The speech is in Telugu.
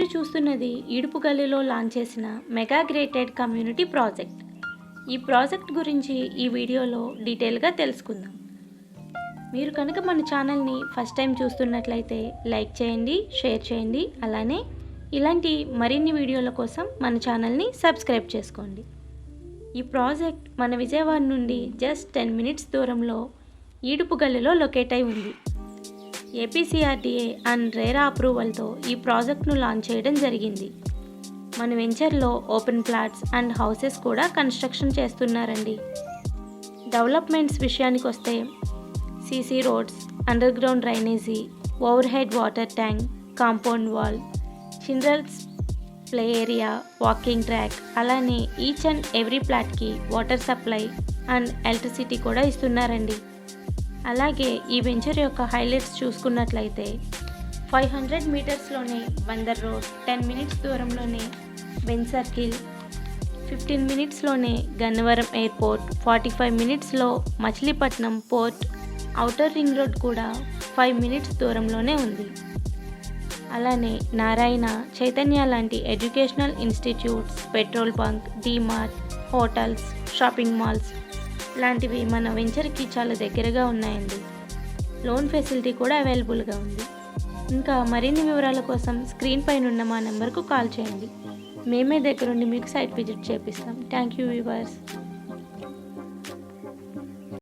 మీరు చూస్తున్నది ఈడుపుగల్లిలో లాంచ్ చేసిన మెగా గ్రేటెడ్ కమ్యూనిటీ ప్రాజెక్ట్. ఈ ప్రాజెక్ట్ గురించి ఈ వీడియోలో డీటెయిల్గా తెలుసుకుందాం. మీరు కనుక మన ఛానల్ని ఫస్ట్ టైం చూస్తున్నట్లయితే లైక్ చేయండి, షేర్ చేయండి. అలానే ఇలాంటి మరిన్ని వీడియోల కోసం మన ఛానల్ని సబ్స్క్రైబ్ చేసుకోండి. ఈ ప్రాజెక్ట్ మన విజయవాడ నుండి జస్ట్ 10 మినిట్స్ దూరంలో ఈడుపుగల్లిలో లొకేట్ అయి ఉంది. ఏపీసీఆర్డీఏ అండ్ రేరా అప్రూవల్తో ఈ ప్రాజెక్ట్ను లాంచ్ చేయడం జరిగింది. మన వెంచర్లో ఓపెన్ ప్లాట్స్ అండ్ హౌసెస్ కూడా కన్స్ట్రక్షన్ చేస్తున్నారండి. డెవలప్మెంట్స్ విషయానికి వస్తే CC roads, underground drainage, overhead water tank, compound wall, children's play area, walking track, అలానే ఈచ్ అండ్ ఎవ్రీ ఫ్లాట్కి వాటర్ సప్లై అండ్ ఎలక్ట్రిసిటీ కూడా ఇస్తున్నారండి. అలాగే ఈ వెంచర్ యొక్క హైలైట్స్ చూసుకున్నట్లయితే 500 మీటర్స్లోనే బందర్ రోడ్, 10 మినిట్స్ దూరంలోనే బెన్ సర్కిల్, 15 మినిట్స్లోనే గన్నవరం ఎయిర్పోర్ట్, 45 మినిట్స్లో Machilipatnam port, outer ring road కూడా 5 మినిట్స్ దూరంలోనే ఉంది. అలానే నారాయణ, చైతన్య లాంటి educational institutes, petrol bunk, DMart, hotels, shopping malls లాంటివి మన వెంచర్కి చాలా దగ్గరగా ఉన్నాయండి. లోన్ ఫెసిలిటీ కూడా అవైలబుల్గా ఉంది. ఇంకా మరిన్ని వివరాల కోసం స్క్రీన్ పైన ఉన్న మా నెంబర్కు కాల్ చేయండి. మేమే దగ్గరుండి మీకు సైట్ విజిట్ చేపిస్తాం. Thank you viewers.